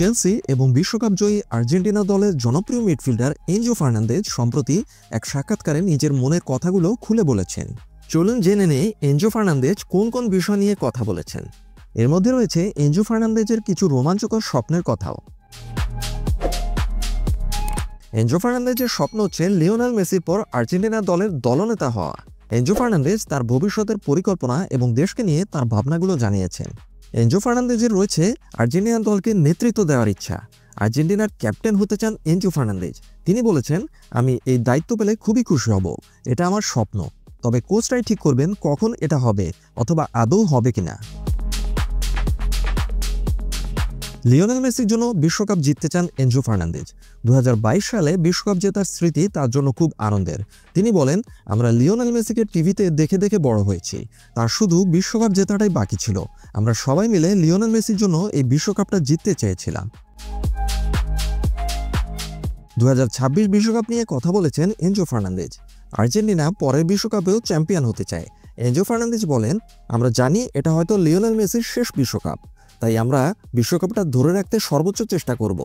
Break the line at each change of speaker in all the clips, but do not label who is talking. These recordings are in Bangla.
চেলসি এবং বিশ্বকাপ জয়ী আর্জেন্টিনা দলের জনপ্রিয় মিডফিল্ডার এনজো ফার্নান্দেজ সম্প্রতি এক সাক্ষাৎকারে নিজের মনের কথাগুলো খুলে বলেছেন। চলুন জেনে নেই এনজো ফার্নান্দেজ কোন কোন বিষয় নিয়ে কথা বলেছেন। এর মধ্যে রয়েছে এনজো ফার্নান্দেজের কিছু রোমাঞ্চকর স্বপ্নের কথাও। এনজো ফার্নান্দেজের স্বপ্ন হচ্ছে লিওনেল মেসির পর আর্জেন্টিনা দলের দলনেতা হওয়া। এনজো ফার্নান্দেজ তার ভবিষ্যতের পরিকল্পনা এবং দেশকে নিয়ে তার ভাবনাগুলো জানিয়েছেন। এনজো ফার্নান্দেজের রয়েছে আর্জেন্টিনা দলকে নেতৃত্ব দেওয়ার ইচ্ছা। আর্জেন্টিনার ক্যাপ্টেন হতে চান এনজো ফার্নান্দেজ। তিনি বলেছেন, আমি এই দায়িত্ব পেলে খুবই খুশি হব, এটা আমার স্বপ্ন। তবে কোচরাই ঠিক করবেন কখন এটা হবে অথবা আদৌ হবে কিনা। লিওনেল মেসির জন্য বিশ্বকাপ জিততে চান এনজো ফার্নান্দেজ। 2022 সালে বিশ্বকাপ জেতার স্মৃতি তার জন্য খুব আনন্দের। তিনি বলেন, আমরা লিওনেল মেসিকে টিভিতে দেখে দেখে বড় হয়েছি, তার শুধু বিশ্বকাপ জেতাটাই বাকি ছিল। আমরা সবাই মিলে লিওনেল মেসির জন্য এই বিশ্বকাপটা জিততে চেয়েছিলাম। 2026 বিশ্বকাপ নিয়ে কথা বলেছেন এনজো ফার্নান্দেজ। আর্জেন্টিনা পরের বিশ্বকাপেও চ্যাম্পিয়ন হতে চায়। এনজো ফার্নান্দেজ বলেন, আমরা জানি এটা হয়তো লিওনেল মেসির শেষ বিশ্বকাপ, তাই আমরা বিশ্বকাপটা ধরে রাখতে সর্বোচ্চ চেষ্টা করব।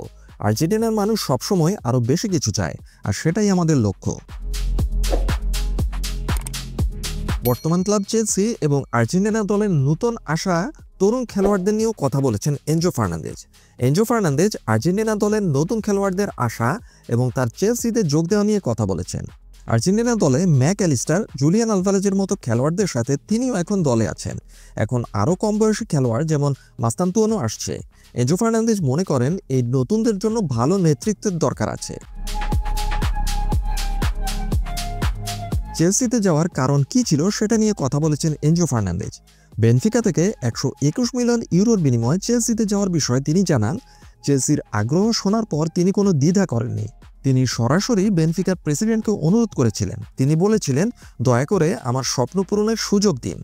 আর্জেন্টিনার মানুষ সবসময় আরও বেশি কিছু চায়, আর সেটাই আমাদের লক্ষ্য। বর্তমান ক্লাব চেলসি এবং আর্জেন্টিনা দলের নতুন আসা তরুণ খেলোয়াড়দের নিয়েও কথা বলেছেন Enzo Fernandez. Enzo Fernandez Argentina দলের নতুন খেলোয়াড়দের আসা এবং তার চেলসিতে যোগ দেওয়া নিয়ে কথা বলেছেন। আর্জেন্টিনা দলে ম্যাক অ্যালিস্টার, জুলিয়ান আলভারেজের মতো খেলোয়াড়দের সাথে তিনিও এখন দলে আছেন। এখন আরও কম বয়সী খেলোয়াড় যেমন মাস্তান্তুয়ানো আসছে। এনজো ফার্নান্দেজ মনে করেন এই নতুনদের জন্য ভালো নেতৃত্বের দরকার আছে। চেলসিতে যাওয়ার কারণ কি ছিল সেটা নিয়ে কথা বলেছেন এনজো ফার্নান্দেজ। বেনফিকা থেকে 121 মিলিয়ন ইউরোর বিনিময়ে চেলসিতে যাওয়ার বিষয়ে তিনি জানান, চেলসির আগ্রহ শোনার পর তিনি কোনো দ্বিধা করেননি। তিনি সরাসরি বেনফিকার প্রেসিডেন্টকে অনুরোধ করেছিলেন। তিনি বলেছিলেন, দয়া করে আমার স্বপ্ন পূরণের সুযোগ দিন।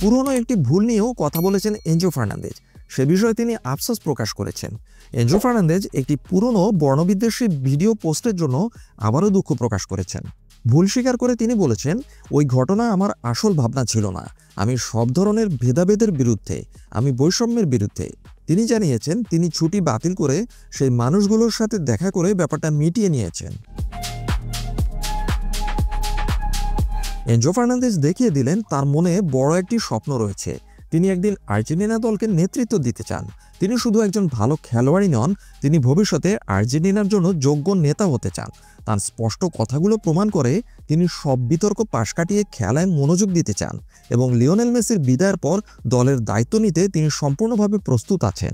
পুরনো একটি ভুল নিয়েও কথা বলেছেন এনজো ফার্নান্দেজ। সে বিষয়ে তিনি আফসোস প্রকাশ করেছেন। এনজো ফার্নান্দেজ একটি পুরনো বর্ণবিদ্বেষী ভিডিও পোস্টের জন্য আবারও দুঃখ প্রকাশ করেছেন। ভুল স্বীকার করে তিনি বলেছেন, ওই ঘটনা আমার আসল ভাবনা ছিল না। আমি সব ধরনের ভেদাভেদের বিরুদ্ধে, আমি বৈষম্যের বিরুদ্ধে। তিনি জানিয়েছেন, তিনি ছুটি বাতিল করে সেই মানুষগুলোর সাথে দেখা করে ব্যাপারটা মিটিয়ে নিয়েছেন। এনজো ফার্নান্দেজ দেখিয়ে দিলেন তার মনে বড় একটি স্বপ্ন রয়েছে। তিনি একদিন আর্জেন্টিনা দলকে নেতৃত্ব দিতে চান। তিনি শুধু একজন ভালো খেলোয়াড়ই নন, তিনি ভবিষ্যতে আর্জেন্টিনার জন্য যোগ্য নেতা হতে চান। তার স্পষ্ট কথাগুলো প্রমাণ করে তিনি সব বিতর্ক পাশ কাটিয়ে খেলায় মনোযোগ দিতে চান এবং লিওনেল মেসির বিদায়ের পর দলের দায়িত্ব নিতে তিনি সম্পূর্ণভাবে প্রস্তুত আছেন।